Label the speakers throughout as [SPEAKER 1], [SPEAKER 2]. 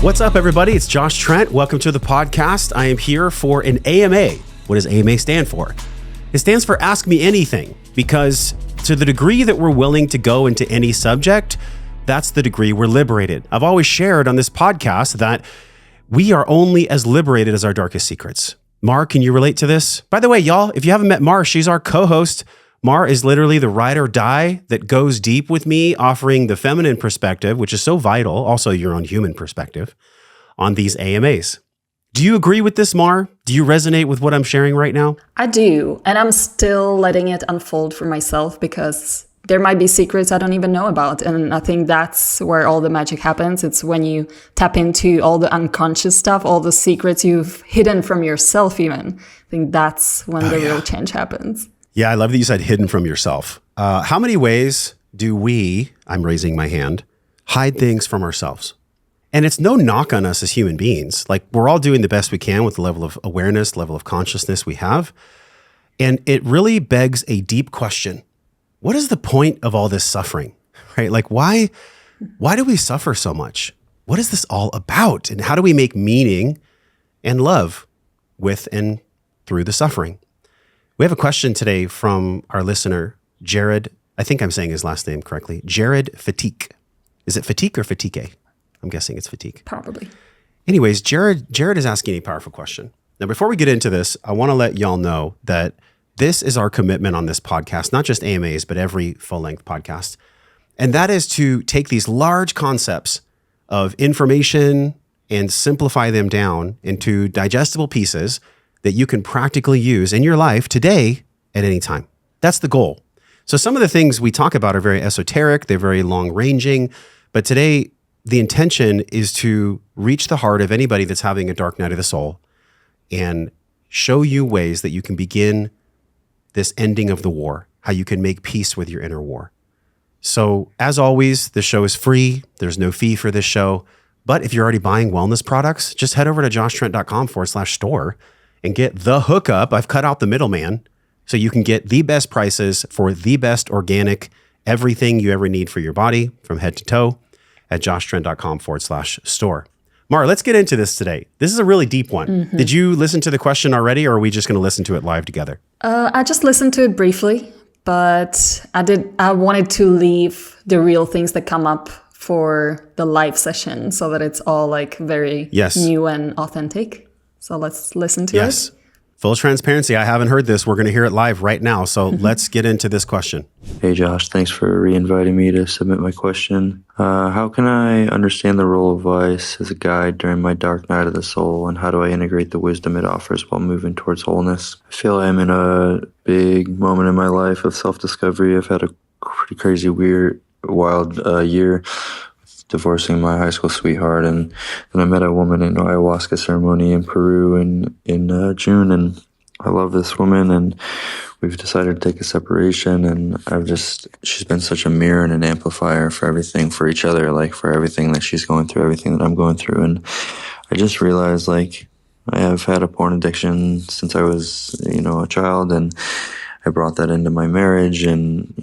[SPEAKER 1] What's up, everybody? It's Josh Trent. Welcome to the podcast. I am here for an AMA. What does AMA stand for? It stands for Ask Me Anything, because to the degree that we're willing to go into any subject, that's the degree we're liberated. I've always shared on this podcast that we are only as liberated as our darkest secrets. Mar, can you relate to this? By the way, y'all, if you haven't met Mar, she's our co-host. Mar is literally the ride or die that goes deep with me, offering the feminine perspective, which is so vital, also your own human perspective, on these AMAs. Do you agree with this, Mar? Do you resonate with what I'm sharing right now?
[SPEAKER 2] I do, and I'm still letting it unfold for myself because there might be secrets I don't even know about, and I think that's where all the magic happens. It's when you tap into all the unconscious stuff, all the secrets you've hidden from yourself even. I think that's when the real change happens.
[SPEAKER 1] Yeah, I love that you said hidden from yourself. How many ways do we, I'm raising my hand, hide things from ourselves? And it's no knock on us as human beings. Like, we're all doing the best we can with the level of awareness, level of consciousness we have. And it really begs a deep question. What is the point of all this suffering, right? Like, why do we suffer so much? What is this all about? And how do we make meaning and love with and through the suffering? We have a question today from our listener, Jared. I think I'm saying his last name correctly. Jared Fekete. Is it Fekete or Fekete? I'm guessing it's Fekete.
[SPEAKER 2] Probably.
[SPEAKER 1] Anyways, Jared is asking a powerful question. Now, before we get into this, I want to let y'all know that this is our commitment on this podcast, not just AMAs, but every full-length podcast. And that is to take these large concepts of information and simplify them down into digestible pieces that you can practically use in your life today at any time. That's the goal. So some of the things we talk about are very esoteric, they're very long-ranging, but today the intention is to reach the heart of anybody that's having a dark night of the soul and show you ways that you can begin this ending of the war, how you can make peace with your inner war. So as always, the show is free. There's no fee for this show. But if you're already buying wellness products, just head over to joshtrent.com/store and get the hookup. I've cut out the middleman so you can get the best prices for the best organic, everything you ever need for your body from head to toe at joshtrent.com/store. Mar, let's get into this today. This is a really deep one. Mm-hmm. Did you listen to the question already, or are we just going to listen to it live together?
[SPEAKER 2] I just listened to it briefly, but I wanted to leave the real things that come up for the live session so that it's all like very new and authentic. So let's listen to it.
[SPEAKER 1] Full transparency. I haven't heard this. We're going to hear it live right now. So let's get into this question.
[SPEAKER 3] Hey, Josh. Thanks for re-inviting me to submit my question. How can I understand the role of vice as a guide during my dark night of the soul, and how do I integrate the wisdom it offers while moving towards wholeness? I feel I'm in a big moment in my life of self-discovery. I've had a pretty crazy, wild year, divorcing my high school sweetheart, and then I met a woman in an ayahuasca ceremony in Peru in June, and I love this woman, and we've decided to take a separation, and she's been such a mirror and an amplifier for everything, for each other, like for everything that she's going through, everything that I'm going through. And I just realized, like, I have had a porn addiction since I was, a child, and I brought that into my marriage and,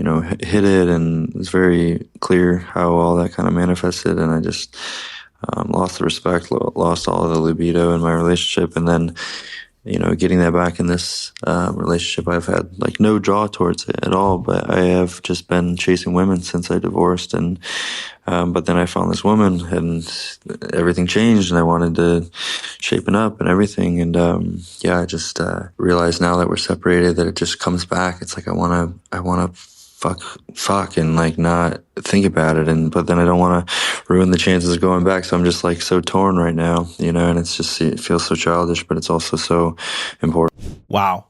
[SPEAKER 3] hid it, and it was very clear how all that kind of manifested, and I just lost the respect, lost all of the libido in my relationship, and then, getting that back in this relationship, I've had like no draw towards it at all, but I have just been chasing women since I divorced, and but then I found this woman, and everything changed, and I wanted to shapen up and everything, and I just realized now that we're separated that it just comes back. It's like I wanna fuck and like not think about it, but then I don't want to ruin the chances of going back, so I'm just like so torn right now, and it feels so childish, but it's also so important.
[SPEAKER 1] Wow.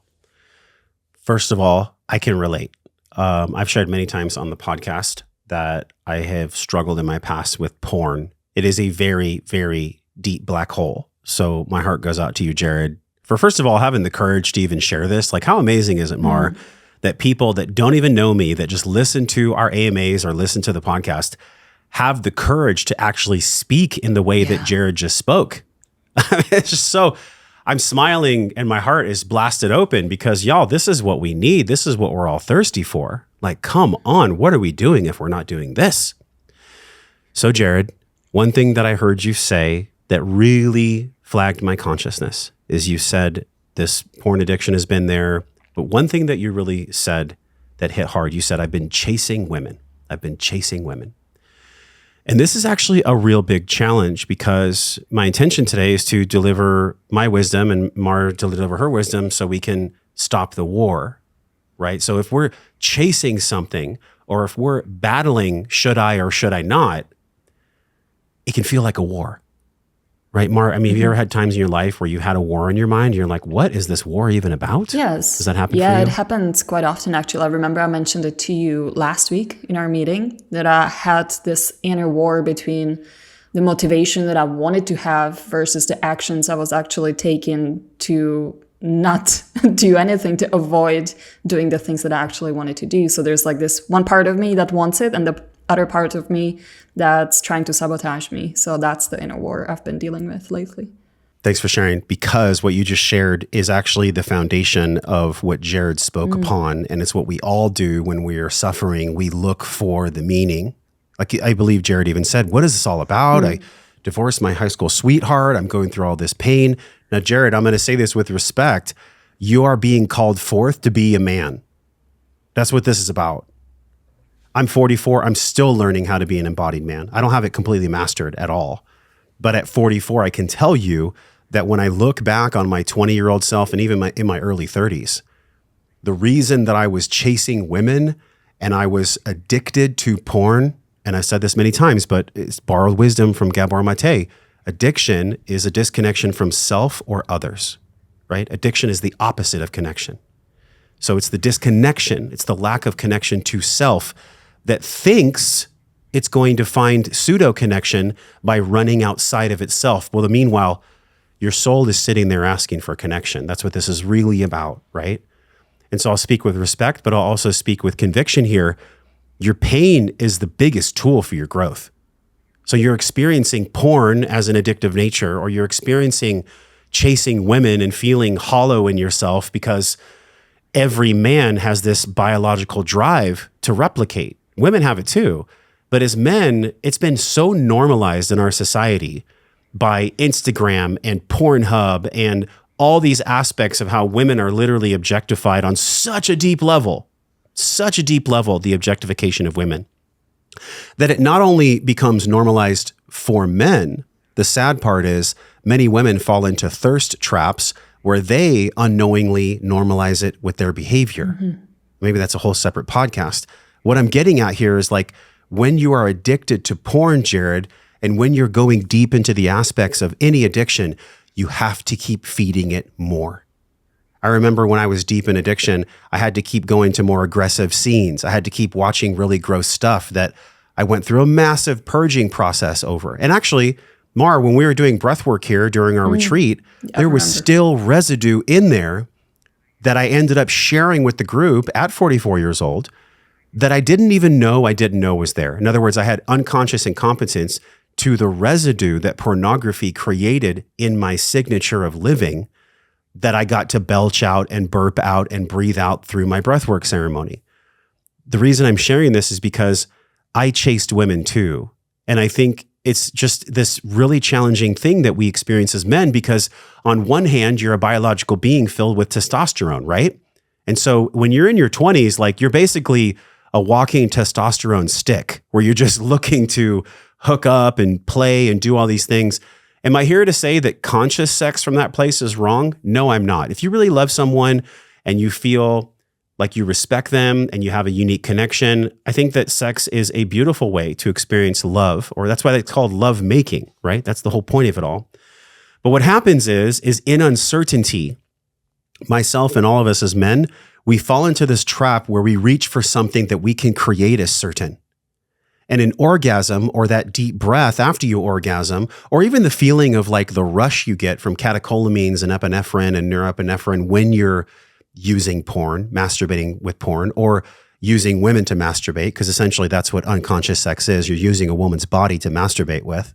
[SPEAKER 1] First of all, I can relate. I've shared many times on the podcast that I have struggled in my past with porn. It is a very, very deep black hole. So my heart goes out to you, Jared, for first of all, having the courage to even share this. Like, how amazing is it, Mar, that people that don't even know me, that just listen to our AMAs or listen to the podcast, have the courage to actually speak in the way that Jared just spoke. It's just so, I'm smiling and my heart is blasted open because y'all, this is what we need. This is what we're all thirsty for. Like, come on, what are we doing if we're not doing this? So Jared, one thing that I heard you say that really flagged my consciousness is you said this porn addiction has been there. But one thing that you really said that hit hard, you said, I've been chasing women. I've been chasing women. And this is actually a real big challenge because my intention today is to deliver my wisdom and Mar to deliver her wisdom so we can stop the war, right? So if we're chasing something or if we're battling, should I or should I not, it can feel like a war, right? Mar, I mean, have you ever had times in your life where you had a war in your mind? You're like, what is this war even about?
[SPEAKER 2] Yes.
[SPEAKER 1] Does that happen for you?
[SPEAKER 2] Yeah, it happens quite often, actually. I remember I mentioned it to you last week in our meeting that I had this inner war between the motivation that I wanted to have versus the actions I was actually taking to not do anything, to avoid doing the things that I actually wanted to do. So there's like this one part of me that wants it and the other part of me that's trying to sabotage me. So that's the inner war I've been dealing with lately.
[SPEAKER 1] Thanks for sharing, because what you just shared is actually the foundation of what Jared spoke upon. And it's what we all do when we are suffering. We look for the meaning. Like I believe Jared even said, what is this all about? I divorced my high school sweetheart. I'm going through all this pain. Now, Jared, I'm going to say this with respect. You are being called forth to be a man. That's what this is about. I'm 44. I'm still learning how to be an embodied man. I don't have it completely mastered at all. But at 44, I can tell you that when I look back on my 20-year-old self and even in my early 30s, the reason that I was chasing women and I was addicted to porn, and I've said this many times, but it's borrowed wisdom from Gabor Mate, addiction is a disconnection from self or others, right? Addiction is the opposite of connection. So it's the disconnection, it's the lack of connection to self that thinks it's going to find pseudo-connection by running outside of itself. Well, meanwhile, your soul is sitting there asking for connection. That's what this is really about, right? And so I'll speak with respect, but I'll also speak with conviction here. Your pain is the biggest tool for your growth. So you're experiencing porn as an addictive nature, or you're experiencing chasing women and feeling hollow in yourself because every man has this biological drive to replicate. Women have it too. But as men, it's been so normalized in our society by Instagram and Pornhub and all these aspects of how women are literally objectified on such a deep level, the objectification of women, that it not only becomes normalized for men, the sad part is many women fall into thirst traps where they unknowingly normalize it with their behavior. Maybe that's a whole separate podcast. What I'm getting at here is like, when you are addicted to porn, Jared, and when you're going deep into the aspects of any addiction, you have to keep feeding it more. I remember when I was deep in addiction, I had to keep going to more aggressive scenes. I had to keep watching really gross stuff that I went through a massive purging process over. And actually, Mar, when we were doing breath work here during our retreat, there was still residue in there that I ended up sharing with the group at 44 years old that I didn't even know was there. In other words, I had unconscious incompetence to the residue that pornography created in my signature of living that I got to belch out and burp out and breathe out through my breathwork ceremony. The reason I'm sharing this is because I chased women too. And I think it's just this really challenging thing that we experience as men, because on one hand, you're a biological being filled with testosterone, right? And so when you're in your 20s, like you're basically a walking testosterone stick where you're just looking to hook up and play and do all these things. Am I here to say that conscious sex from that place is wrong? No, I'm not. If you really love someone and you feel like you respect them and you have a unique connection, I think that sex is a beautiful way to experience love, or that's why it's called love making, right? That's the whole point of it all. But what happens is in uncertainty, myself and all of us as men, we fall into this trap where we reach for something that we can create as certain. And an orgasm, or that deep breath after you orgasm, or even the feeling of like the rush you get from catecholamines and epinephrine and norepinephrine when you're using porn, masturbating with porn, or using women to masturbate, because essentially that's what unconscious sex is. You're using a woman's body to masturbate with.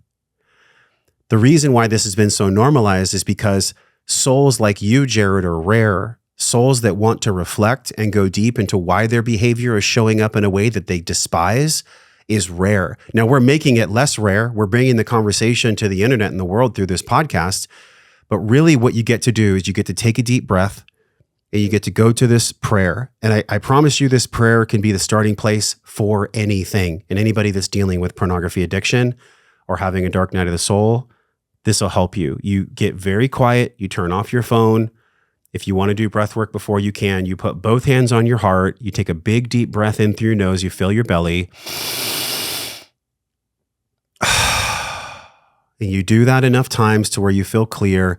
[SPEAKER 1] The reason why this has been so normalized is because souls like you, Jared, are rare. Souls that want to reflect and go deep into why their behavior is showing up in a way that they despise is rare. Now we're making it less rare. We're bringing the conversation to the internet and the world through this podcast. But really what you get to do is you get to take a deep breath and you get to go to this prayer. And I promise you this prayer can be the starting place for anything. And anybody that's dealing with pornography addiction or having a dark night of the soul, this will help you. You get very quiet. You turn off your phone. If you want to do breath work before you can, you put both hands on your heart. You take a big deep breath in through your nose. You fill your belly. And you do that enough times to where you feel clear.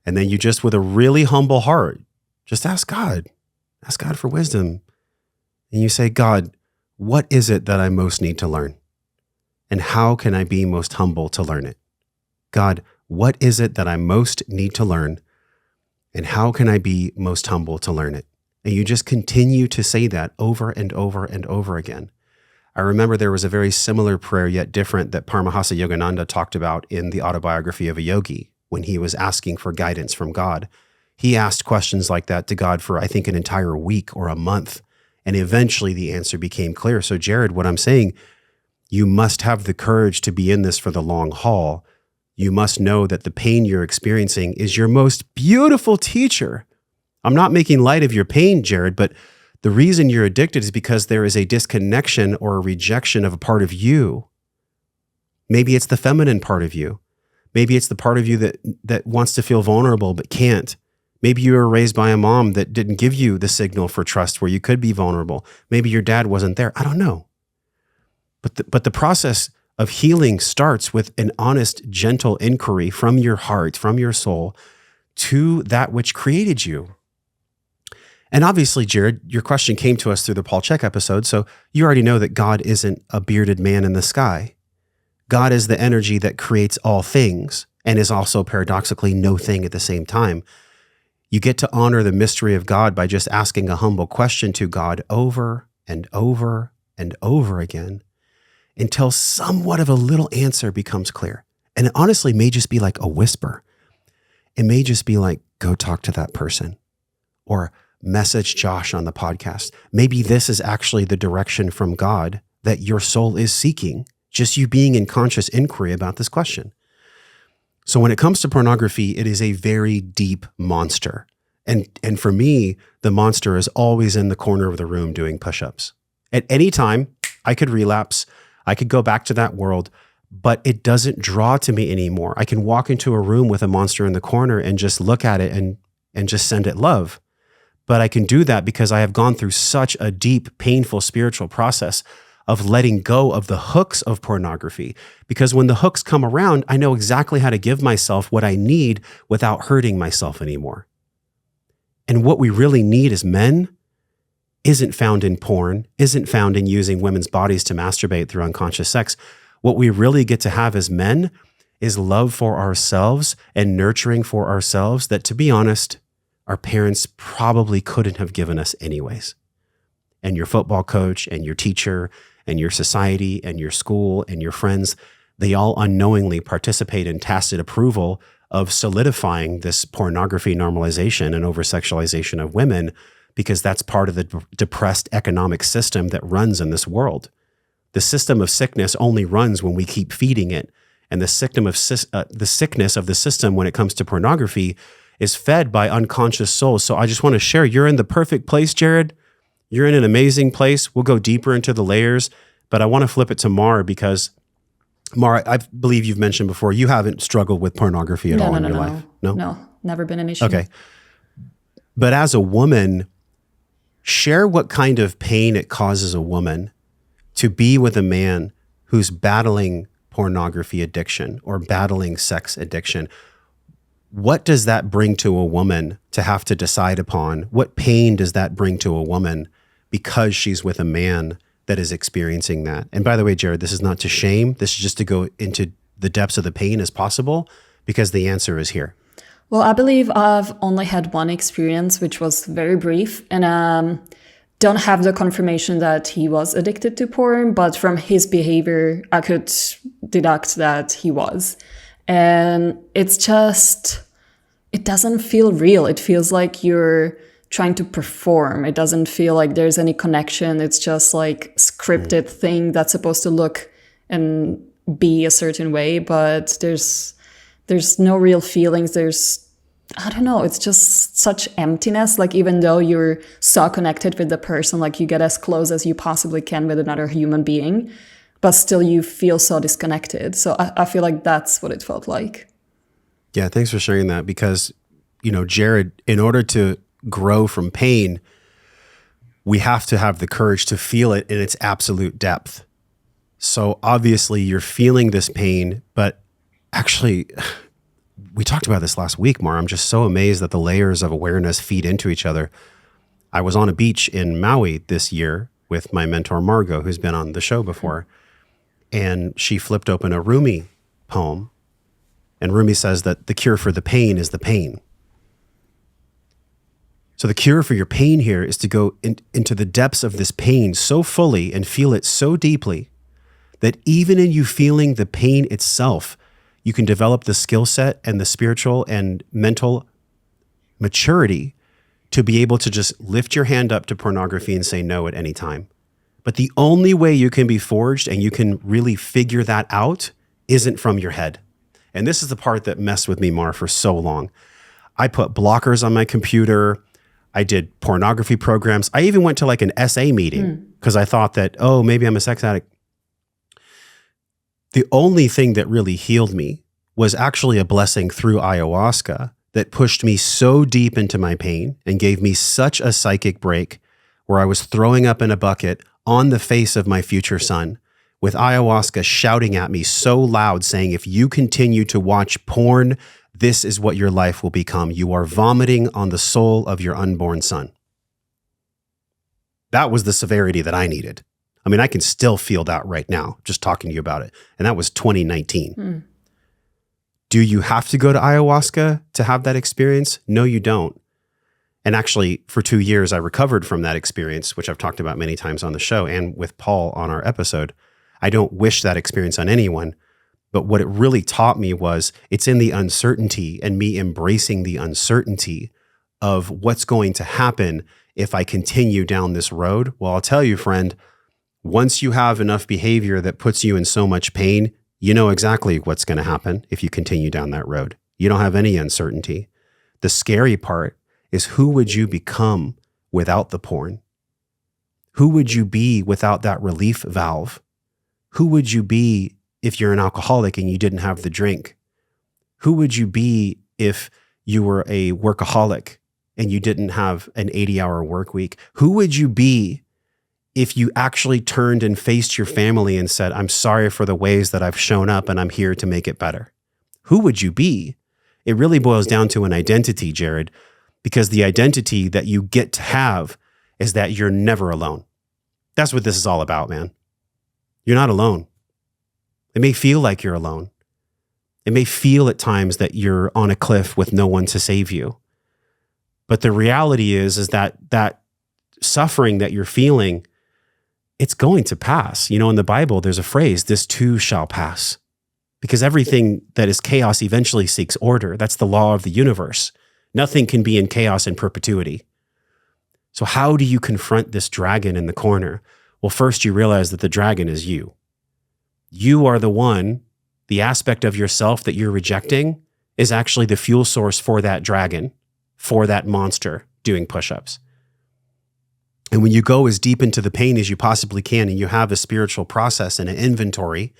[SPEAKER 1] And then you just, with a really humble heart, just ask God for wisdom. And you say, God, what is it that I most need to learn? And how can I be most humble to learn it? God, what is it that I most need to learn? And how can I be most humble to learn it? And you just continue to say that over and over and over again. I remember there was a very similar prayer, yet different, that Paramahansa Yogananda talked about in the Autobiography of a Yogi when he was asking for guidance from God. He asked questions like that to God for, I think, an entire week or a month. And eventually the answer became clear. So Jared, what I'm saying, you must have the courage to be in this for the long haul. You must know that the pain you're experiencing is your most beautiful teacher. I'm not making light of your pain, Jared, but the reason you're addicted is because there is a disconnection or a rejection of a part of you. Maybe it's the feminine part of you. Maybe it's the part of you that wants to feel vulnerable but can't. Maybe you were raised by a mom that didn't give you the signal for trust where you could be vulnerable. Maybe your dad wasn't there. I don't know. But the process of healing starts with an honest, gentle inquiry from your heart, from your soul, to that which created you. And obviously, Jared, your question came to us through the Paul Chek episode, so you already know that God isn't a bearded man in the sky. God is the energy that creates all things and is also paradoxically no thing at the same time. You get to honor the mystery of God by just asking a humble question to God over and over and over again, until somewhat of a little answer becomes clear. And it honestly may just be like a whisper. It may just be like, go talk to that person, or message Josh on the podcast. Maybe this is actually the direction from God that your soul is seeking, just you being in conscious inquiry about this question. So when it comes to pornography, it is a very deep monster. And for me, the monster is always in the corner of the room doing push-ups. At any time, I could relapse. I could go back to that world, but it doesn't draw to me anymore. I can walk into a room with a monster in the corner and just look at it and just send it love. But I can do that because I have gone through such a deep, painful spiritual process of letting go of the hooks of pornography. Because when the hooks come around, I know exactly how to give myself what I need without hurting myself anymore. And what we really need as men isn't found in porn, isn't found in using women's bodies to masturbate through unconscious sex. What we really get to have as men is love for ourselves and nurturing for ourselves that, to be honest, our parents probably couldn't have given us anyways. And your football coach and your teacher and your society and your school and your friends, they all unknowingly participate in tacit approval of solidifying this pornography normalization and over-sexualization of women, because that's part of the depressed economic system that runs in this world. The system of sickness only runs when we keep feeding it. And the sickness of the system when it comes to pornography is fed by unconscious souls. So I just want to share, you're in the perfect place, Jared. You're in an amazing place. We'll go deeper into the layers, but I want to flip it to Mara, because Mara, I believe you've mentioned before, you haven't struggled with pornography at all in your life.
[SPEAKER 2] No, never been an issue.
[SPEAKER 1] Okay. But as a woman, share what kind of pain it causes a woman to be with a man who's battling pornography addiction or battling sex addiction. What does that bring to a woman to have to decide upon? What pain does that bring to a woman because she's with a man that is experiencing that? And by the way, Jared, this is not to shame. This is just to go into the depths of the pain as possible, because the answer is here.
[SPEAKER 2] Well, I believe I've only had one experience, which was very brief, and don't have the confirmation that he was addicted to porn, but from his behavior, I could deduct that he was. And it's just, it doesn't feel real. It feels like you're trying to perform. It doesn't feel like there's any connection. It's just like scripted thing that's supposed to look and be a certain way, but there's no real feelings. I don't know, it's just such emptiness. Like, even though you're so connected with the person, like you get as close as you possibly can with another human being, but still you feel so disconnected. So I feel like that's what it felt like.
[SPEAKER 1] Yeah, thanks for sharing that, because, Jared, in order to grow from pain, we have to have the courage to feel it in its absolute depth. So obviously you're feeling this pain, but actually, we talked about this last week, Mar. I'm just so amazed that the layers of awareness feed into each other. I was on a beach in Maui this year with my mentor, Margot, who's been on the show before. And she flipped open a Rumi poem. And Rumi says that the cure for the pain is the pain. So the cure for your pain here is to go into the depths of this pain so fully and feel it so deeply that even in you feeling the pain itself, you can develop the skill set and the spiritual and mental maturity to be able to just lift your hand up to pornography and say no at any time. But the only way you can be forged and you can really figure that out isn't from your head. And this is the part that messed with me, Mar, for so long. I put blockers on my computer. I did pornography programs. I even went to like an SA meeting because I thought that, oh, maybe I'm a sex addict. The only thing that really healed me was actually a blessing through ayahuasca that pushed me so deep into my pain and gave me such a psychic break where I was throwing up in a bucket on the face of my future son, with ayahuasca shouting at me so loud, saying, if you continue to watch porn, this is what your life will become. You are vomiting on the soul of your unborn son. That was the severity that I needed. I mean, I can still feel that right now, just talking to you about it. And that was 2019. Do you have to go to ayahuasca to have that experience? No, you don't. And actually, for 2 years, I recovered from that experience, which I've talked about many times on the show and with Paul on our episode. I don't wish that experience on anyone, but what it really taught me was it's in the uncertainty and me embracing the uncertainty of what's going to happen if I continue down this road. Well, I'll tell you, friend, once you have enough behavior that puts you in so much pain, you know exactly what's going to happen if you continue down that road. You don't have any uncertainty. The scary part is, who would you become without the porn? Who would you be without that relief valve? Who would you be if you're an alcoholic and you didn't have the drink? Who would you be if you were a workaholic and you didn't have an 80-hour work week? Who would you be if you actually turned and faced your family and said, I'm sorry for the ways that I've shown up and I'm here to make it better? Who would you be? It really boils down to an identity, Jared, because the identity that you get to have is that you're never alone. That's what this is all about, man. You're not alone. It may feel like you're alone. It may feel at times that you're on a cliff with no one to save you. But the reality is that suffering that you're feeling, it's going to pass. In the Bible, there's a phrase, this too shall pass. Because everything that is chaos eventually seeks order. That's the law of the universe. Nothing can be in chaos in perpetuity. So how do you confront this dragon in the corner? Well, first you realize that the dragon is you. You are the one, the aspect of yourself that you're rejecting is actually the fuel source for that dragon, for that monster doing push-ups. And when you go as deep into the pain as you possibly can, and you have a spiritual process and an inventory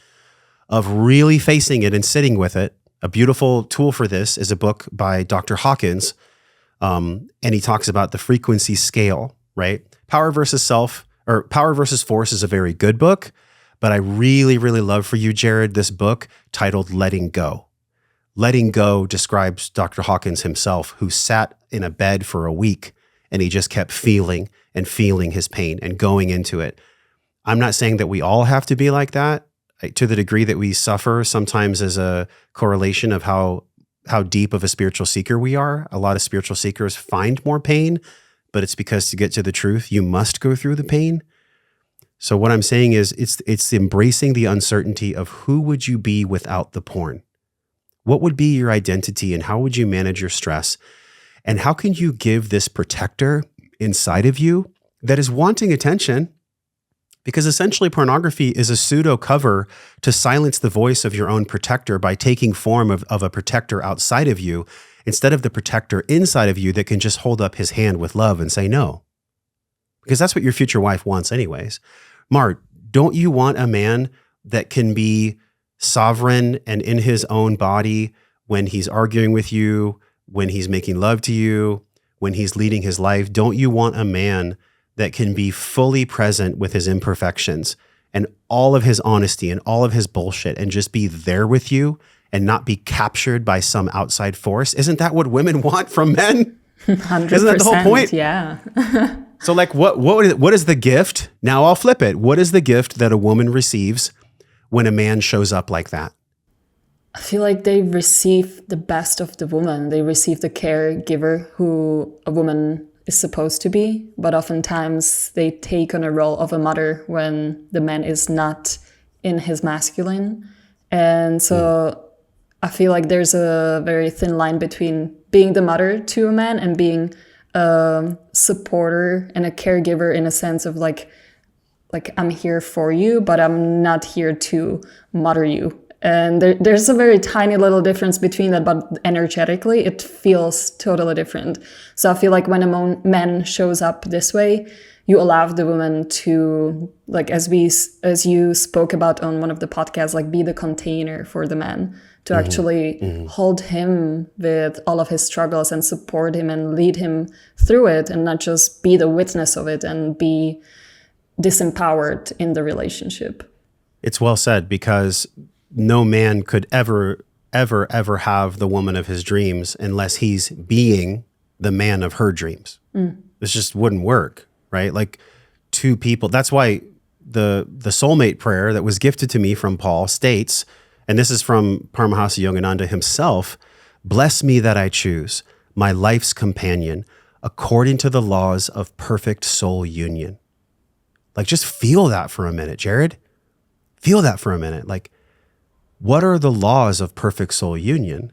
[SPEAKER 1] of really facing it and sitting with it, a beautiful tool for this is a book by Dr. Hawkins. And he talks about the frequency scale, right? Power versus Force is a very good book, but I really, really love for you, Jared, this book titled Letting Go. Letting Go describes Dr. Hawkins himself, who sat in a bed for a week and he just kept feeling and feeling his pain and going into it. I'm not saying that we all have to be like that. To the degree that we suffer sometimes as a correlation of how deep of a spiritual seeker we are. A lot of spiritual seekers find more pain, but it's because to get to the truth, you must go through the pain. So what I'm saying is it's embracing the uncertainty of who would you be without the porn? What would be your identity and how would you manage your stress? And how can you give this protector inside of you that is wanting attention? Because essentially pornography is a pseudo cover to silence the voice of your own protector by taking form of a protector outside of you instead of the protector inside of you that can just hold up his hand with love and say no. Because that's what your future wife wants anyways. Mar, don't you want a man that can be sovereign and in his own body when he's arguing with you, when he's making love to you, when he's leading his life? Don't you want a man that can be fully present with his imperfections and all of his honesty and all of his bullshit and just be there with you and not be captured by some outside force? Isn't that what women want from men?
[SPEAKER 2] 100%.
[SPEAKER 1] Isn't that the whole point?
[SPEAKER 2] Yeah.
[SPEAKER 1] So like what is the gift? Now I'll flip it. What is the gift that a woman receives when a man shows up like that?
[SPEAKER 2] I feel like they receive the best of the woman. They receive the caregiver who a woman is supposed to be, but oftentimes they take on a role of a mother when the man is not in his masculine. And so I feel like there's a very thin line between being the mother to a man and being a supporter and a caregiver in a sense of like I'm here for you, but I'm not here to mother you. And there's a very tiny little difference between that, but energetically it feels totally different. So I feel like when a man shows up this way, you allow the woman to, like, as you spoke about on one of the podcasts, like be the container for the man to actually hold him with all of his struggles and support him and lead him through it, and not just be the witness of it and be disempowered in the relationship.
[SPEAKER 1] It's well said, because no man could ever have the woman of his dreams unless he's being the man of her dreams. This just wouldn't work, right? Like two people. That's why the soulmate prayer that was gifted to me from Paul states, and this is from Paramahansa Yogananda himself, "Bless me that I choose my life's companion according to the laws of perfect soul union." Like, just feel that for a minute, Jared. Feel that for a minute. Like, what are the laws of perfect soul union?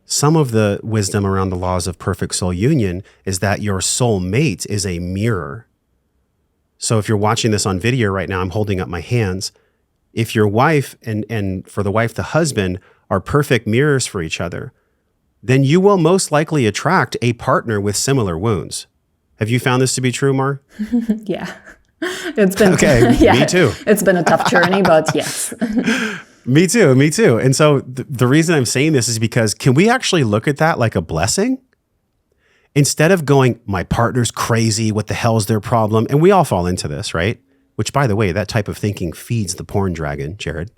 [SPEAKER 1] Some of the wisdom around the laws of perfect soul union is that your soul mate is a mirror. So if you're watching this on video right now, I'm holding up my hands. If your wife and for the wife, the husband are perfect mirrors for each other, then you will most likely attract a partner with similar wounds. Have you found this to be true, Mar?
[SPEAKER 2] Yeah. It's been
[SPEAKER 1] okay.
[SPEAKER 2] Yeah,
[SPEAKER 1] me too.
[SPEAKER 2] It's been a tough journey, but yes.
[SPEAKER 1] Me too. And so the reason I'm saying this is because can we actually look at that like a blessing? Instead of going, my partner's crazy, what the hell's their problem? And we all fall into this, right? Which, by the way, that type of thinking feeds the porn dragon, Jared,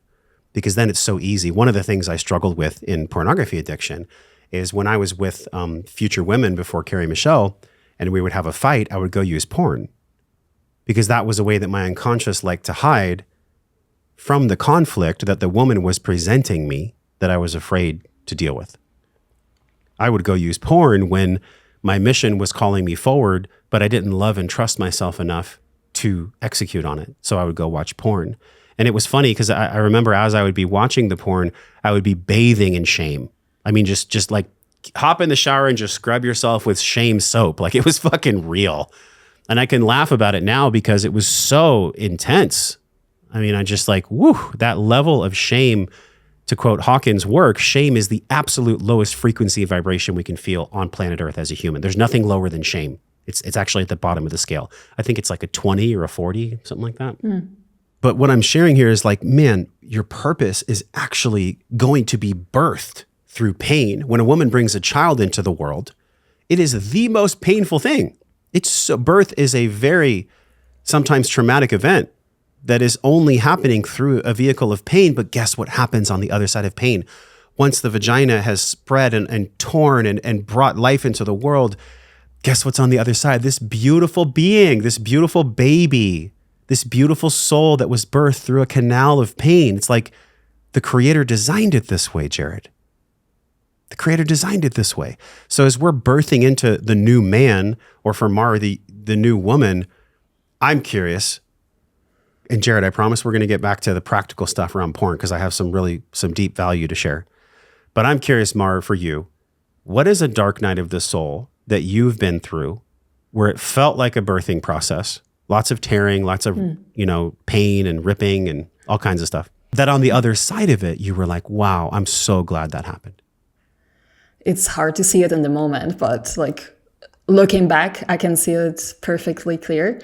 [SPEAKER 1] because then it's so easy. One of the things I struggled with in pornography addiction is when I was with future women before Carrie Michelle, and we would have a fight, I would go use porn, because that was a way that my unconscious liked to hide from the conflict that the woman was presenting me that I was afraid to deal with. I would go use porn when my mission was calling me forward, but I didn't love and trust myself enough to execute on it. So I would go watch porn. And it was funny because I remember as I would be watching the porn, I would be bathing in shame. I mean, just like hop in the shower and just scrub yourself with shame soap. Like, it was fucking real. And I can laugh about it now because it was so intense. I mean, I just like, woo, that level of shame, to quote Hawkins' work, shame is the absolute lowest frequency of vibration we can feel on planet Earth as a human. There's nothing lower than shame. It's actually at the bottom of the scale. I think it's like a 20 or a 40, something like that. But what I'm sharing here is like, man, your purpose is actually going to be birthed through pain. When a woman brings a child into the world, it is the most painful thing. Birth is a very sometimes traumatic event that is only happening through a vehicle of pain. But guess what happens on the other side of pain? Once the vagina has spread and torn and brought life into the world, guess what's on the other side? This beautiful being, this beautiful baby, this beautiful soul that was birthed through a canal of pain. It's like the Creator designed it this way, Jared. The Creator designed it this way. So as we're birthing into the new man, or for Mar, the new woman, I'm curious. And Jared, I promise we're going to get back to the practical stuff around porn because I have some deep value to share. But I'm curious, Mar, for you, what is a dark night of the soul that you've been through where it felt like a birthing process? Lots of tearing, lots of, pain and ripping and all kinds of stuff. That on the other side of it, you were like, wow, I'm so glad that happened.
[SPEAKER 2] It's hard to see it in the moment, but like looking back, I can see it perfectly clear.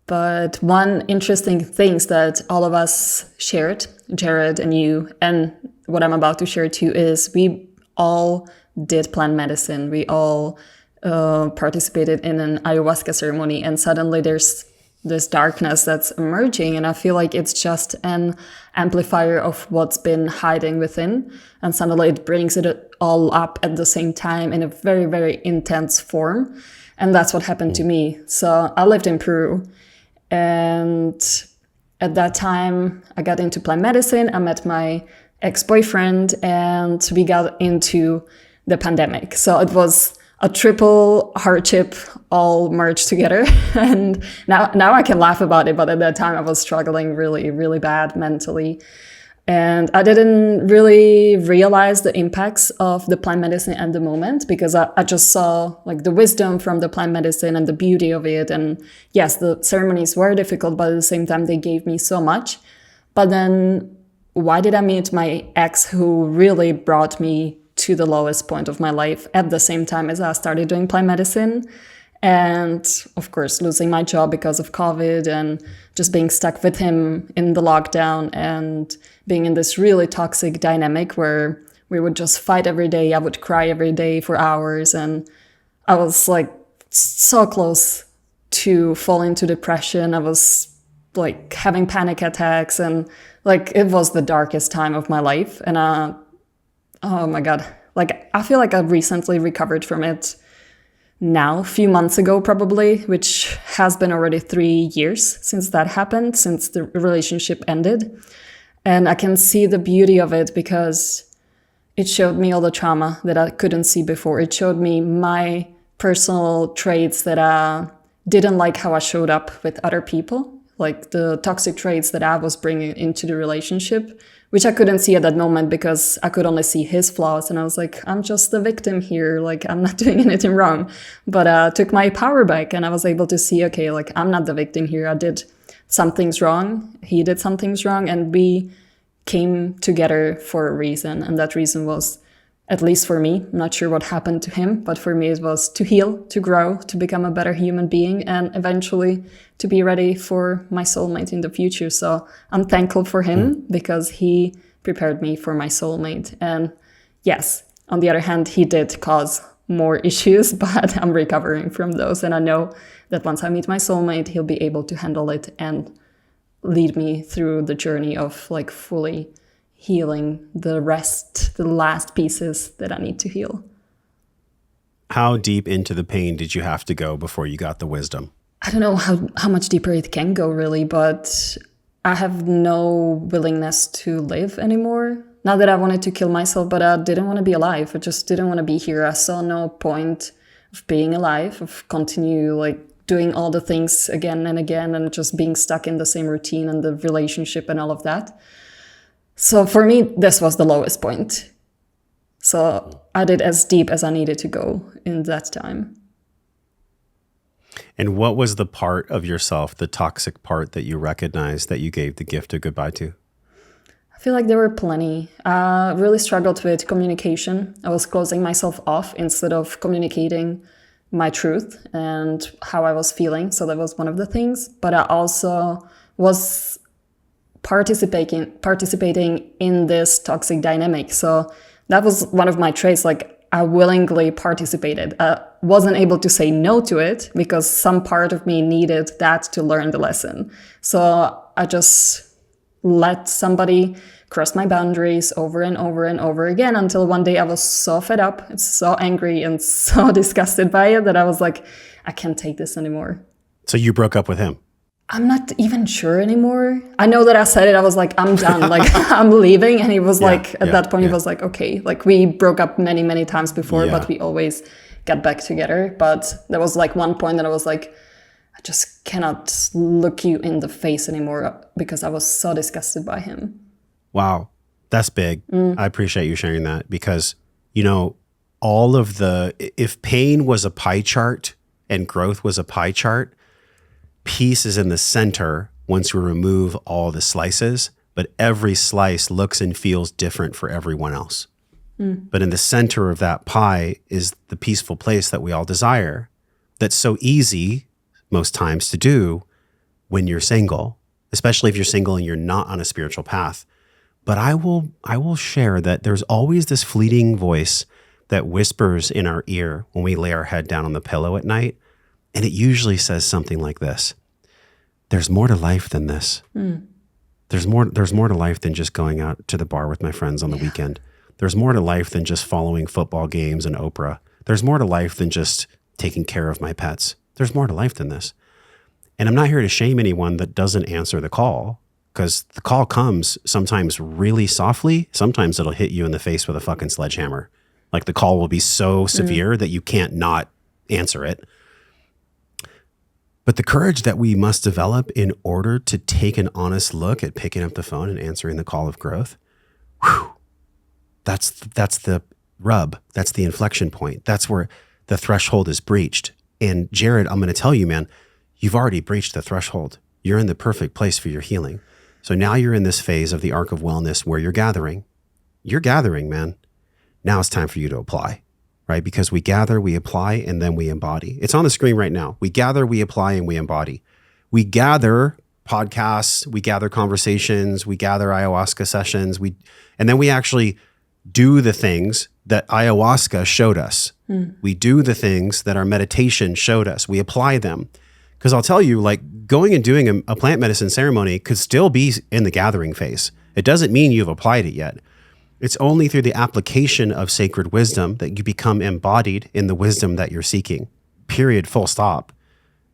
[SPEAKER 2] But one interesting thing that all of us shared, Jared and you, and what I'm about to share too, is we all did plant medicine. We all participated in an ayahuasca ceremony, and suddenly there's this darkness that's emerging, and I feel like it's just an amplifier of what's been hiding within, and suddenly it brings it all up at the same time in a very, very intense form. And that's what happened to me. So I lived in Peru, and at that time I got into plant medicine. I met my ex-boyfriend, and we got into the pandemic. So it was a triple hardship all merged together. And now I can laugh about it, but at that time I was struggling really, really bad mentally. And I didn't really realize the impacts of the plant medicine at the moment, because I just saw like the wisdom from the plant medicine and the beauty of it. And yes, the ceremonies were difficult, but at the same time they gave me so much. But then why did I meet my ex, who really brought me to the lowest point of my life at the same time as I started doing plant medicine? And of course, losing my job because of COVID, and just being stuck with him in the lockdown, and being in this really toxic dynamic where we would just fight every day. I would cry every day for hours, and I was like so close to fall into depression. I was like having panic attacks, and like it was the darkest time of my life. And oh my God, like I feel like I recently recovered from it now, a few months ago probably, which has been already 3 years since that happened, since the relationship ended. And I can see the beauty of it, because it showed me all the trauma that I couldn't see before. It showed me my personal traits that I didn't like how I showed up with other people, like the toxic traits that I was bringing into the relationship, which I couldn't see at that moment because I could only see his flaws. And I was like, I'm just the victim here. Like, I'm not doing anything wrong. But I took my power back, and I was able to see, okay, like I'm not the victim here. I did some things wrong. He did some things wrong. And we came together for a reason. And that reason was, at least for me, I'm not sure what happened to him, but for me, it was to heal, to grow, to become a better human being, and eventually to be ready for my soulmate in the future. So I'm thankful for him because he prepared me for my soulmate. And yes, on the other hand, he did cause more issues, but I'm recovering from those. And I know that once I meet my soulmate, he'll be able to handle it and lead me through the journey of like fully healing the last pieces that I need to heal.
[SPEAKER 1] How deep into the pain did you have to go before you got the wisdom?
[SPEAKER 2] I don't know how much deeper it can go really, but I have no willingness to live anymore. Not that I wanted to kill myself, but I didn't want to be alive. I just didn't want to be here. I saw no point of being alive, of continue like doing all the things again and again, and just being stuck in the same routine and the relationship and all of that. So for me, this was the lowest point. So I did as deep as I needed to go in that time.
[SPEAKER 1] And what was the part of yourself, the toxic part that you recognized that you gave the gift of goodbye to?
[SPEAKER 2] I feel like there were plenty. I really struggled with communication. I was closing myself off instead of communicating my truth and how I was feeling. So that was one of the things. But I also was participating in this toxic dynamic. So that was one of my traits. Like, I willingly participated. I wasn't able to say no to it because some part of me needed that to learn the lesson. So I just let somebody cross my boundaries over and over and over again until one day I was so fed up and so angry and so disgusted by it that I was like, I can't take this anymore.
[SPEAKER 1] So you broke up with him?
[SPEAKER 2] I'm not even sure anymore. I know that I said it. I was like, I'm done. Like, I'm leaving. And he was at that point, he was like, okay. Like, we broke up many, many times before, but we always got back together. But there was like one point that I was like, I just cannot look you in the face anymore because I was so disgusted by him.
[SPEAKER 1] Wow. That's big. I appreciate you sharing that because, if pain was a pie chart and growth was a pie chart, peace is in the center once we remove all the slices, but every slice looks and feels different for everyone else. But in the center of that pie is the peaceful place that we all desire. That's so easy most times to do when you're single, especially if you're single and you're not on a spiritual path. But I will share that there's always this fleeting voice that whispers in our ear when we lay our head down on the pillow at night. And it usually says something like this: there's more to life than this. There's more to life than just going out to the bar with my friends on the weekend. There's more to life than just following football games and Oprah. There's more to life than just taking care of my pets. There's more to life than this. And I'm not here to shame anyone that doesn't answer the call, because the call comes sometimes really softly. Sometimes it'll hit you in the face with a fucking sledgehammer. Like the call will be so severe that you can't not answer it. But the courage that we must develop in order to take an honest look at picking up the phone and answering the call of growth, that's the rub. That's the inflection point. That's where the threshold is breached. And Jared, I'm going to tell you, man, you've already breached the threshold. You're in the perfect place for your healing. So now you're in this phase of the arc of wellness where you're gathering. You're gathering, man. Now it's time for you to apply, right? Because we gather, we apply, and then we embody. It's on the screen right now. We gather, we apply, and we embody. We gather podcasts, we gather conversations, we gather ayahuasca sessions, and then we actually do the things that ayahuasca showed us. We do the things that our meditation showed us. We apply them. Because I'll tell you, like going and doing a plant medicine ceremony could still be in the gathering phase. It doesn't mean you've applied it yet. It's only through the application of sacred wisdom that you become embodied in the wisdom that you're seeking. Period, full stop.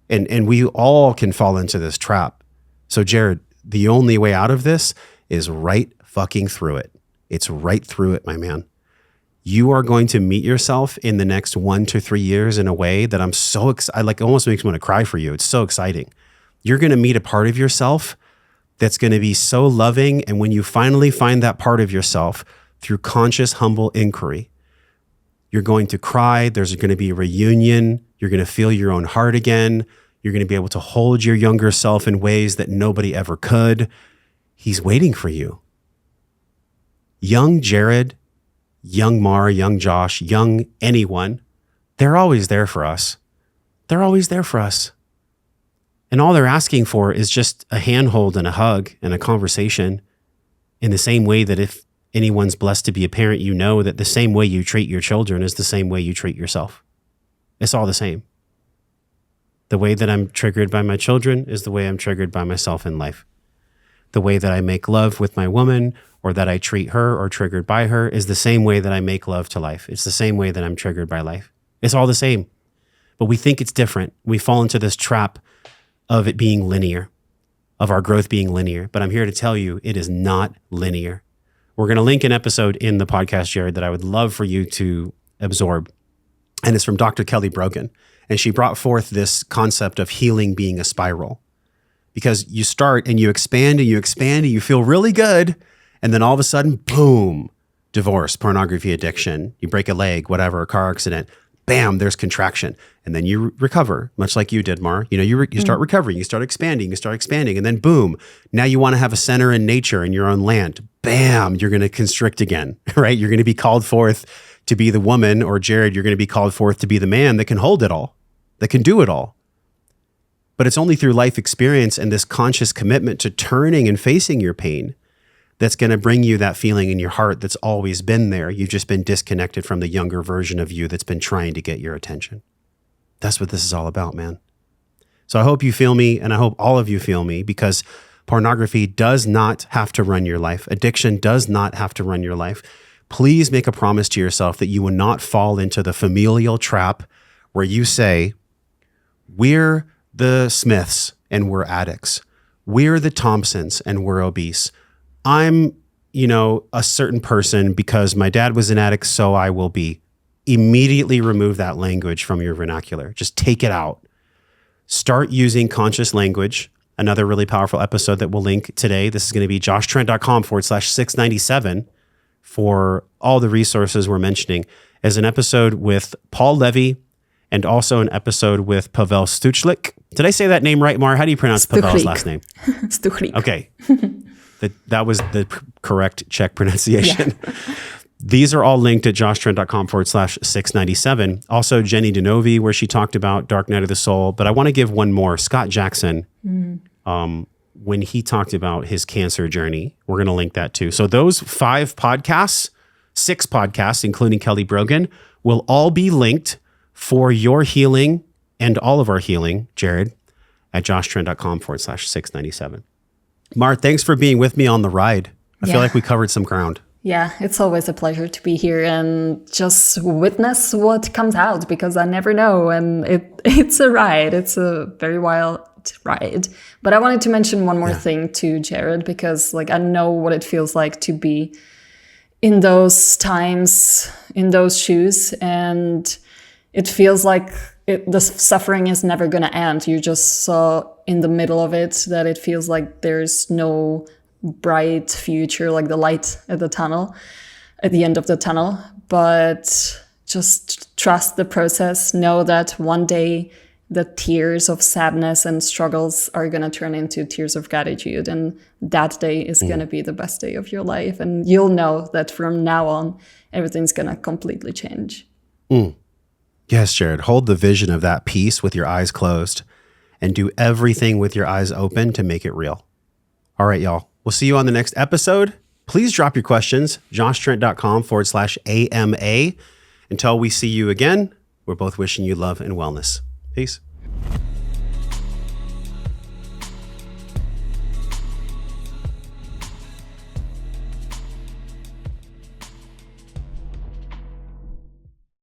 [SPEAKER 1] And we all can fall into this trap. So Jared, the only way out of this is right fucking through it. It's right through it, my man. You are going to meet yourself in the next 1 to 3 years in a way that I'm so excited. Like, it almost makes me want to cry for you. It's so exciting. You're going to meet a part of yourself that's going to be so loving. And when you finally find that part of yourself through conscious, humble inquiry, you're going to cry. There's going to be a reunion. You're going to feel your own heart again. You're going to be able to hold your younger self in ways that nobody ever could. He's waiting for you. Young Jared, young Mar, young Josh, young anyone, they're always there for us. They're always there for us. And all they're asking for is just a handhold and a hug and a conversation, in the same way that if anyone's blessed to be a parent, you know that the same way you treat your children is the same way you treat yourself. It's all the same. The way that I'm triggered by my children is the way I'm triggered by myself in life. The way that I make love with my woman, or that I treat her or triggered by her, is the same way that I make love to life. It's the same way that I'm triggered by life. It's all the same. But we think it's different. We fall into this trap of it being linear, of our growth being linear. But I'm here to tell you, it is not linear. We're going to link an episode in the podcast, Jared, that I would love for you to absorb. And it's from Dr. Kelly Brogan. And she brought forth this concept of healing being a spiral. Because you start and you expand and you expand and you feel really good. And then all of a sudden, boom, divorce, pornography addiction, you break a leg, whatever, a car accident, bam, there's contraction. And then you recover, much like you did, Mar. You know, you start recovering, you start expanding, and then boom, now you want to have a center in nature in your own land. Bam, you're going to constrict again, right? You're going to be called forth to be the woman, or Jared, you're going to be called forth to be the man that can hold it all, that can do it all. But it's only through life experience and this conscious commitment to turning and facing your pain that's going to bring you that feeling in your heart that's always been there. You've just been disconnected from the younger version of you that's been trying to get your attention. That's what this is all about, man. So I hope you feel me, and I hope all of you feel me, because pornography does not have to run your life. Addiction does not have to run your life. Please make a promise to yourself that you will not fall into the familial trap where you say, we're the Smiths and we're addicts. We're the Thompsons and we're obese. I'm, a certain person because my dad was an addict, so I will be. Immediately remove that language from your vernacular. Just take it out. Start using conscious language. Another really powerful episode that we'll link today. This is going to be joshtrent.com/697. for all the resources we're mentioning is an episode with Paul Levy and also an episode with Pavel Stuchlik. Did I say that name right, Mar? How do you pronounce Pavel's last name?
[SPEAKER 2] Stuchlik.
[SPEAKER 1] Okay. That was the correct Czech pronunciation. Yeah. These are all linked at joshtrent.com/697. Also, Jenny Denovi, where she talked about Dark Night of the Soul. But I want to give one more. Scott Jackson, when he talked about his cancer journey, we're going to link that too. So those 6 podcasts, including Kelly Brogan, will all be linked for your healing and all of our healing, Jared, at joshtrent.com/697. Mar, thanks for being with me on the ride. I feel like we covered some ground.
[SPEAKER 2] Yeah, it's always a pleasure to be here and just witness what comes out, because I never know. And it's a ride. It's a very wild ride. But I wanted to mention one more thing to Jared, because I know what it feels like to be in those times, in those shoes. And it feels like the suffering is never going to end. You just saw in the middle of it that it feels like there's no bright future, like the light at the tunnel, at the end of the tunnel. But just trust the process. Know that one day the tears of sadness and struggles are going to turn into tears of gratitude. And that day is going to be the best day of your life. And you'll know that from now on, everything's going to completely change.
[SPEAKER 1] Yes, Jared, hold the vision of that peace with your eyes closed and do everything with your eyes open to make it real. All right, y'all. We'll see you on the next episode. Please drop your questions, joshtrent.com/AMA. Until we see you again, we're both wishing you love and wellness. Peace.